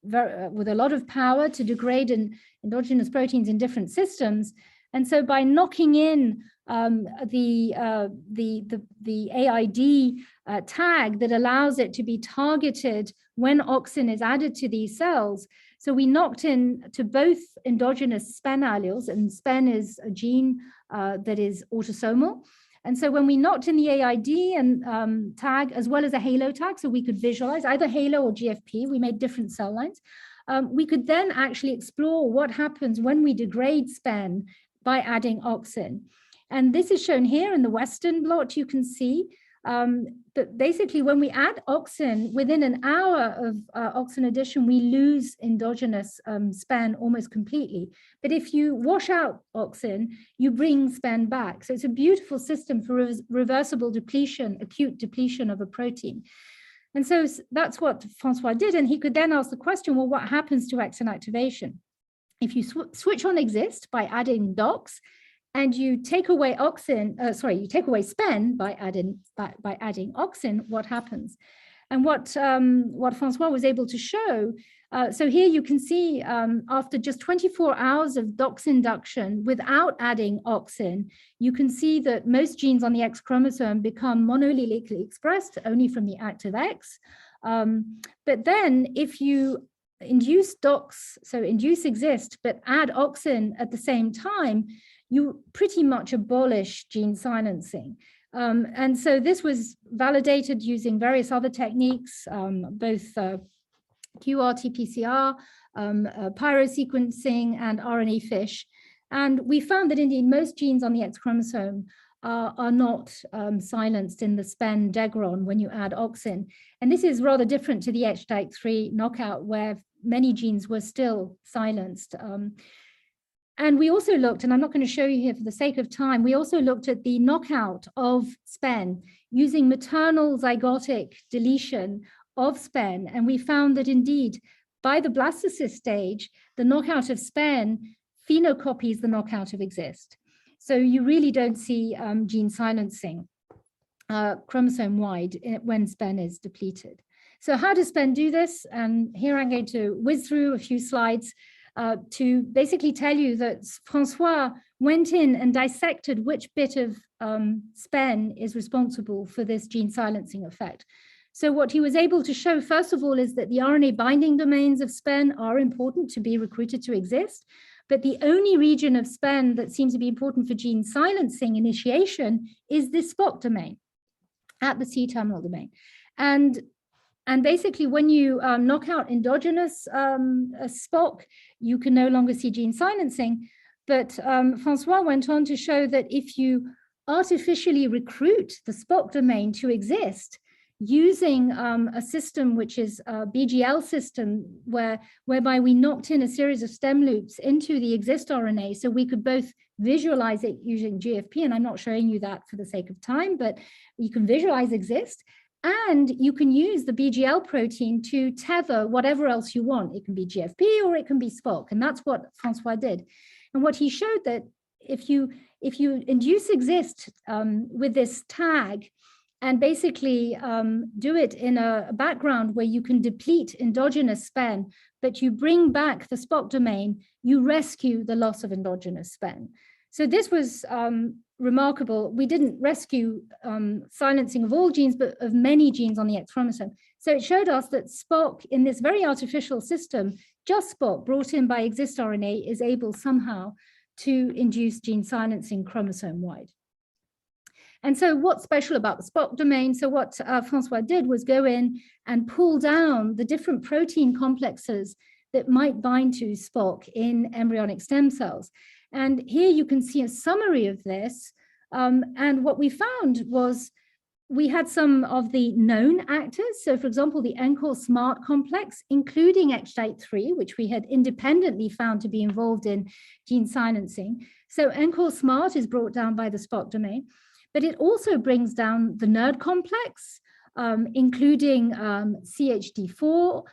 lot of power to degrade endogenous proteins in different systems. And so by knocking in the AID tag that allows it to be targeted when auxin is added to these cells. So we knocked in to both endogenous Spen alleles, and Spen is a gene that is autosomal. And so when we knocked in the AID and tag, as well as a halo tag, so we could visualize either halo or GFP, we made different cell lines. We could then actually explore what happens when we degrade Spen by adding auxin. And this is shown here in the Western blot. You can see that basically when we add auxin, within an hour of auxin addition, we lose endogenous Spen almost completely. But if you wash out auxin, you bring Spen back. So it's a beautiful system for reversible depletion, acute depletion of a protein. And so that's what François did. And he could then ask the question, well, what happens to X inactivation? If you switch on Exist by adding dox, and you take away you take away Spen by adding auxin, what happens? And what François was able to show, so here you can see after just 24 hours of dox induction without adding auxin, you can see that most genes on the X chromosome become monoallelically expressed only from the active X. But then if you induce dox, so induce Exist, but add auxin at the same time, you pretty much abolish gene silencing. And so this was validated using various other techniques, both qRT-PCR, pyrosequencing, and RNA fish. And we found that indeed most genes on the X chromosome are not silenced in the Spen degron when you add auxin. And this is rather different to the HDAC3 knockout, where many genes were still silenced. And we also looked, and I'm not going to show you here for the sake of time, we also looked at the knockout of Spen using maternal zygotic deletion of Spen. And we found that indeed, by the blastocyst stage, the knockout of Spen phenocopies the knockout of Exist. So you really don't see gene silencing chromosome-wide when Spen is depleted. So how does Spen do this? And here I'm going to whiz through a few slides to basically tell you that Francois went in and dissected which bit of Spen is responsible for this gene silencing effect. So what he was able to show, first of all, is that the RNA binding domains of Spen are important to be recruited to exist. But the only region of Spen that seems to be important for gene silencing initiation is this Spock domain at the C-terminal domain. And basically, when you knock out endogenous Spock, you can no longer see gene silencing. But Francois went on to show that if you artificially recruit the Spock domain to exist, using a system which is a BGL system, whereby we knocked in a series of stem loops into the exist RNA, so we could both visualize it using GFP, and I'm not showing you that for the sake of time, but you can visualize exist, and you can use the BGL protein to tether whatever else you want. It can be GFP or it can be Spock, and that's what Francois did. And what he showed that if you induce exist with this tag, and basically do it in a background where you can deplete endogenous Spen, but you bring back the Spock domain, you rescue the loss of endogenous Spen. So this was remarkable. We didn't rescue silencing of all genes, but of many genes on the X chromosome. So it showed us that Spock, in this very artificial system, just Spock brought in by exist RNA, is able somehow to induce gene silencing chromosome-wide. And so what's special about the Spock domain? So what Francois did was go in and pull down the different protein complexes that might bind to Spock in embryonic stem cells. And here you can see a summary of this. And what we found was we had some of the known actors. So for example, the NCOR SMART complex, including X-type3, which we had independently found to be involved in gene silencing. So NCOR SMART is brought down by the Spock domain. But it also brings down the NERD complex, including CHD4,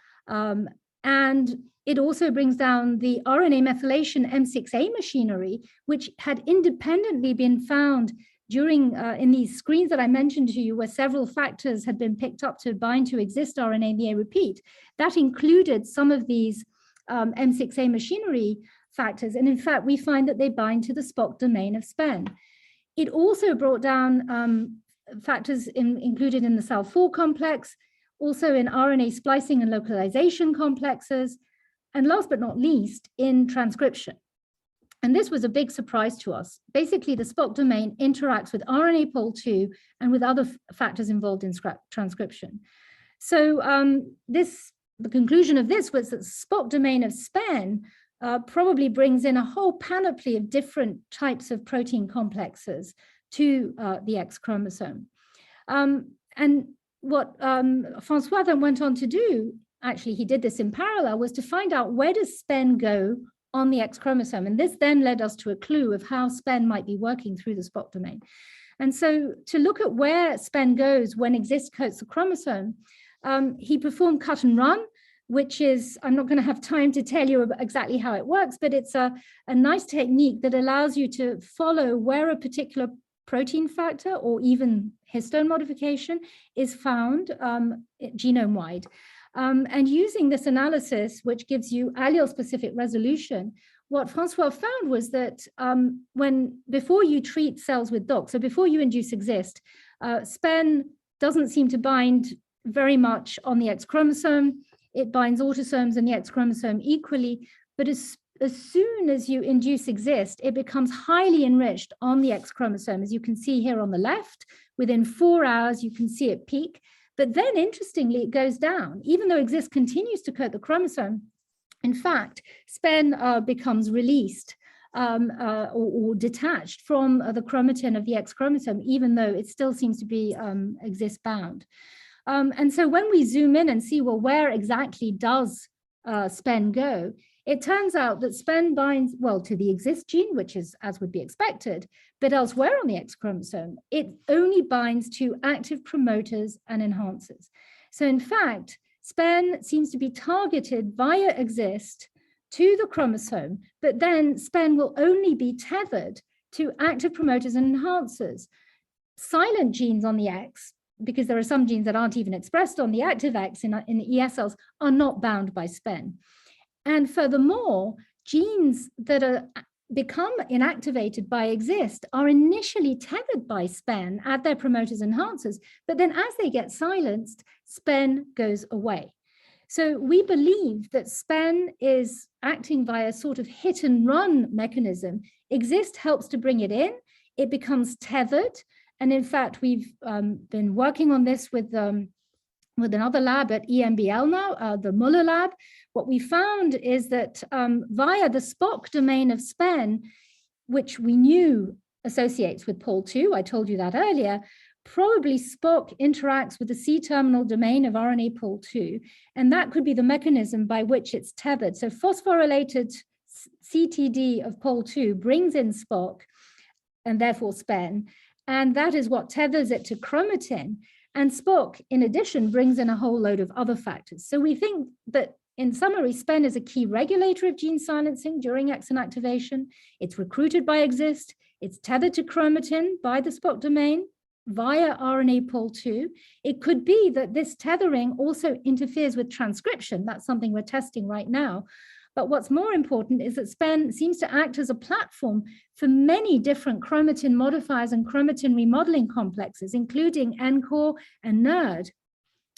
and it also brings down the RNA methylation M6A machinery, which had independently been found during in these screens that I mentioned to you, where several factors had been picked up to bind to exist RNA in the A repeat. That included some of these M6A machinery factors, and in fact, we find that they bind to the Spock domain of Spen. It also brought down factors included in the SAL4 complex, also in RNA splicing and localization complexes, and last but not least, in transcription. And this was a big surprise to us. Basically, the Spock domain interacts with RNA pol 2 and with other factors involved in transcription. So the conclusion of this was that the Spock domain of Spen probably brings in a whole panoply of different types of protein complexes to the X chromosome. And what Francois then went on to do, actually he did this in parallel, was to find out where does Spen go on the X chromosome. And this then led us to a clue of how Spen might be working through the Spock domain. And so to look at where Spen goes when exist coats the chromosome, he performed cut and run, which is, I'm not going to have time to tell you exactly how it works, but it's a nice technique that allows you to follow where a particular protein factor or even histone modification is found genome-wide. And using this analysis, which gives you allele-specific resolution, what Francois found was that before you treat cells with DOC, so before you induce exist, Spen doesn't seem to bind very much on the X chromosome. It binds autosomes and the X chromosome equally, but as soon as you induce exist, it becomes highly enriched on the X chromosome. As you can see here on the left, within 4 hours, you can see it peak. But then interestingly, it goes down. Even though exist continues to coat the chromosome, in fact, Spen becomes released or detached from the chromatin of the X chromosome, even though it still seems to be exist bound. And so when we zoom in and see, well, where exactly does Spen go? It turns out that Spen binds, well, to the exist gene, which is as would be expected, but elsewhere on the X chromosome, it only binds to active promoters and enhancers. So in fact, Spen seems to be targeted via exist to the chromosome, but then Spen will only be tethered to active promoters and enhancers. Silent genes on the X because there are some genes that aren't even expressed on the active X in the ES cells, are not bound by Spen. And furthermore, genes that become inactivated by exist are initially tethered by Spen at their promoters enhancers, but then as they get silenced, Spen goes away. So we believe that Spen is acting via a sort of hit and run mechanism. Exist helps to bring it in, it becomes tethered. And in fact, we've been working on this with another lab at EMBL now, the Muller lab. What we found is that via the Spock domain of Spen, which we knew associates with Pol2, I told you that earlier, probably Spock interacts with the C-terminal domain of RNA Pol2, and that could be the mechanism by which it's tethered. So phosphorylated CTD of Pol2 brings in Spock, and therefore Spen, and that is what tethers it to chromatin. And Spock, in addition, brings in a whole load of other factors. So we think that, in summary, Spen is a key regulator of gene silencing during X-inactivation. It's recruited by Exist. It's tethered to chromatin by the Spock domain via RNA Pol2. It could be that this tethering also interferes with transcription. That's something we're testing right now. But what's more important is that Spen seems to act as a platform for many different chromatin modifiers and chromatin remodeling complexes, including NCOR and NERD.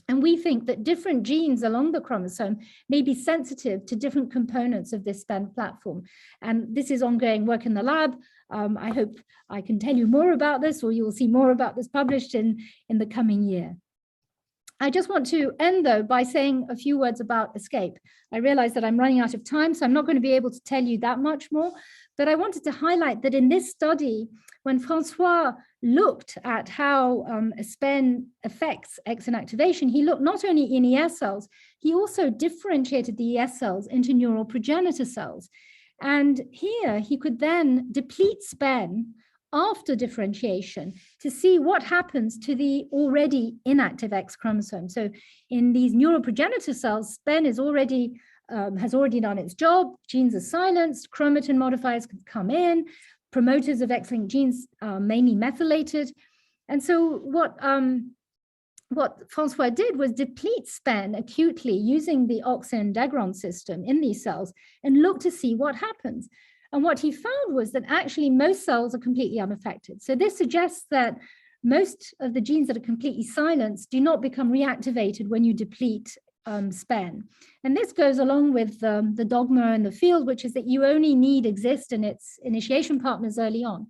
And we think that different genes along the chromosome may be sensitive to different components of this Spen platform. And this is ongoing work in the lab. I hope I can tell you more about this, or you will see more about this published in the coming year. I just want to end, though, by saying a few words about escape. I realize that I'm running out of time, so I'm not going to be able to tell you that much more. But I wanted to highlight that in this study, when Francois looked at how Spen affects X-inactivation, he looked not only in ES cells, he also differentiated the ES cells into neural progenitor cells. And here he could then deplete Spen after differentiation to see what happens to the already inactive X chromosome. So in these neural progenitor cells, Spen is already has already done its job, genes are silenced, chromatin modifiers can come in, promoters of X-linked genes are mainly methylated. And so what Francois did was deplete Spen acutely using the auxin-degron system in these cells and look to see what happens. And what he found was that actually most cells are completely unaffected. So this suggests that most of the genes that are completely silenced do not become reactivated when you deplete Spen. And this goes along with the dogma in the field, which is that you only need Exist and its initiation partners early on.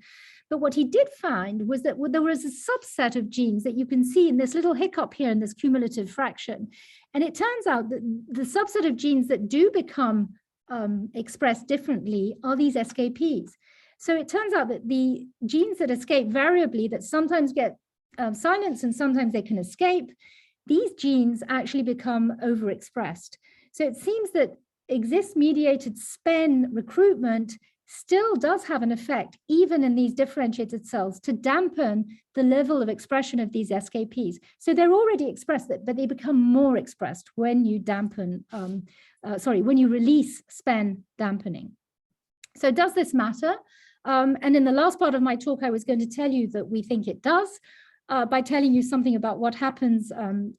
But what he did find was that there was a subset of genes that you can see in this little hiccup here in this cumulative fraction. And it turns out that the subset of genes that do become expressed differently are these escapees. So it turns out that the genes that escape variably, that sometimes get silenced and sometimes they can escape, these genes actually become overexpressed. So it seems that Exist-mediated Spen recruitment still does have an effect, even in these differentiated cells, to dampen the level of expression of these escapees. So they're already expressed, but they become more expressed when you dampen, when you release Spen dampening. So does this matter? And in the last part of my talk, I was going to tell you that we think it does, by telling you something about what happens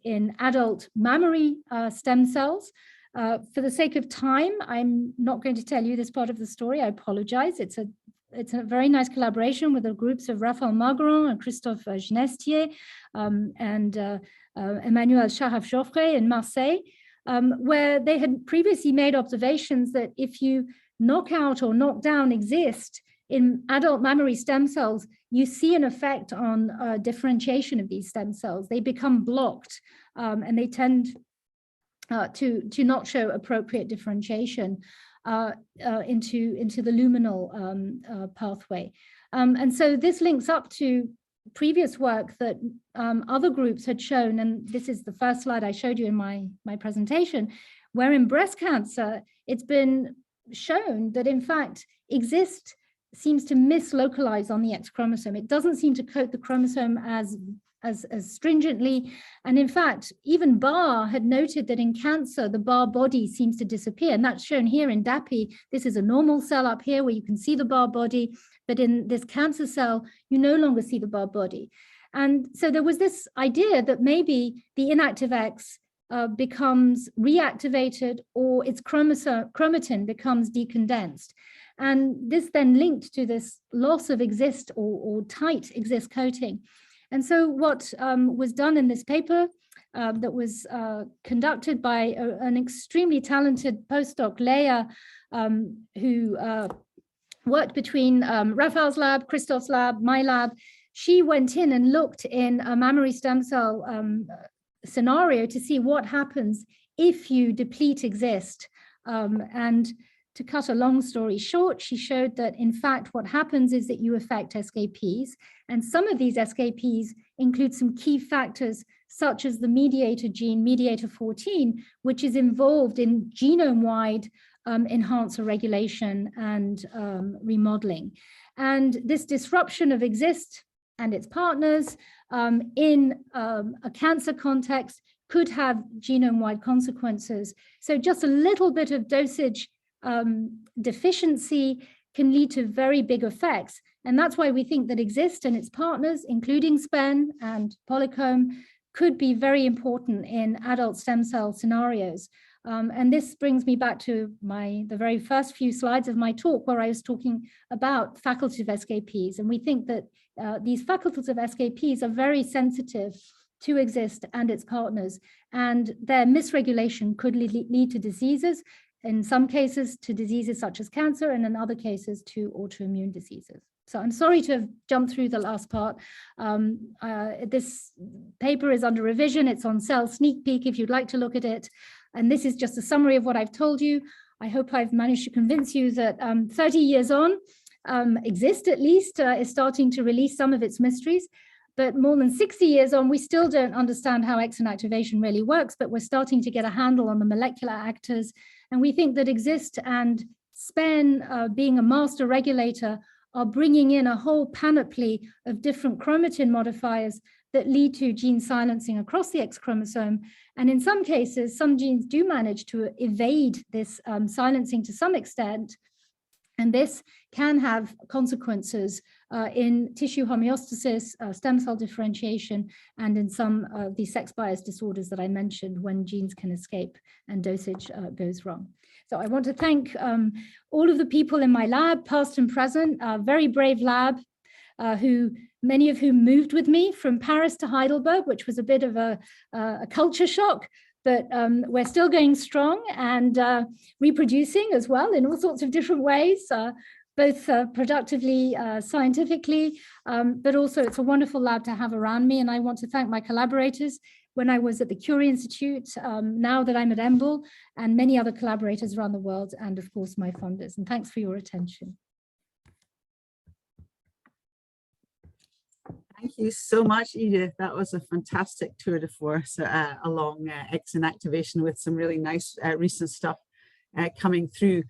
in adult mammary stem cells. For the sake of time, I'm not going to tell you this part of the story. I apologize. It's a very nice collaboration with the groups of Raphaël Margaron and Christophe Genestier and Emmanuel Charaf-Joffre in Marseille, where they had previously made observations that if you knock out or knock down Exist in adult mammary stem cells, you see an effect on differentiation of these stem cells. They become blocked and they tend to not show appropriate differentiation into the luminal pathway. And so this links up to previous work that other groups had shown, and this is the first slide I showed you in my presentation, where in breast cancer, it's been shown that in fact Exist seems to mislocalize on the X chromosome. It doesn't seem to coat the chromosome as stringently. And in fact, even Barr had noted that in cancer, the Barr body seems to disappear. And that's shown here in DAPI. This is a normal cell up here where you can see the Barr body, but in this cancer cell, you no longer see the Barr body. And so there was this idea that maybe the inactive X becomes reactivated, or its chromatin becomes decondensed. And this then linked to this loss of exist or tight exist coating. And so what was done in this paper that was conducted by an extremely talented postdoc, Leia, who worked between Raphael's lab, Christoph's lab, my lab. She went in and looked in a mammary stem cell scenario to see what happens if you deplete exist. And to cut a long story short, she showed that in fact what happens is that you affect SKPs, and some of these SKPs include some key factors such as the mediator gene, mediator 14, which is involved in genome-wide enhancer regulation and remodeling. And this disruption of exist and its partners in a cancer context could have genome-wide consequences. So just a little bit of dosage deficiency can lead to very big effects. And that's why we think that exist and its partners, including Spen and polycomb, could be very important in adult stem cell scenarios. And this brings me back to the very first few slides of my talk, where I was talking about facultative SKPs. And we think that these facultative SKPs are very sensitive to exist and its partners, and their misregulation could lead to diseases, in some cases to diseases such as cancer, and in other cases to autoimmune diseases. So I'm sorry to have jumped through the last part. This paper is under revision. It's on Cell Sneak Peek if you'd like to look at it. And this is just a summary of what I've told you. I hope I've managed to convince you that 30 years on, exist at least is starting to release some of its mysteries. But more than 60 years on, we still don't understand how X-inactivation really works, but we're starting to get a handle on the molecular actors. And we think that exist and Spen, being a master regulator, are bringing in a whole panoply of different chromatin modifiers that lead to gene silencing across the X chromosome. And in some cases, some genes do manage to evade this silencing to some extent. And this can have consequences in tissue homeostasis, stem cell differentiation, and in some of the sex bias disorders that I mentioned, when genes can escape and dosage goes wrong. So I want to thank all of the people in my lab, past and present, a very brave lab, many of whom moved with me from Paris to Heidelberg, which was a bit of a culture shock. But we're still going strong and reproducing as well in all sorts of different ways, both productively, scientifically, but also it's a wonderful lab to have around me. And I want to thank my collaborators when I was at the Curie Institute, now that I'm at EMBL, and many other collaborators around the world, and of course my funders. And thanks for your attention. Thank you so much, Edith. That was a fantastic tour de force along X-inactivation with some really nice recent stuff coming through.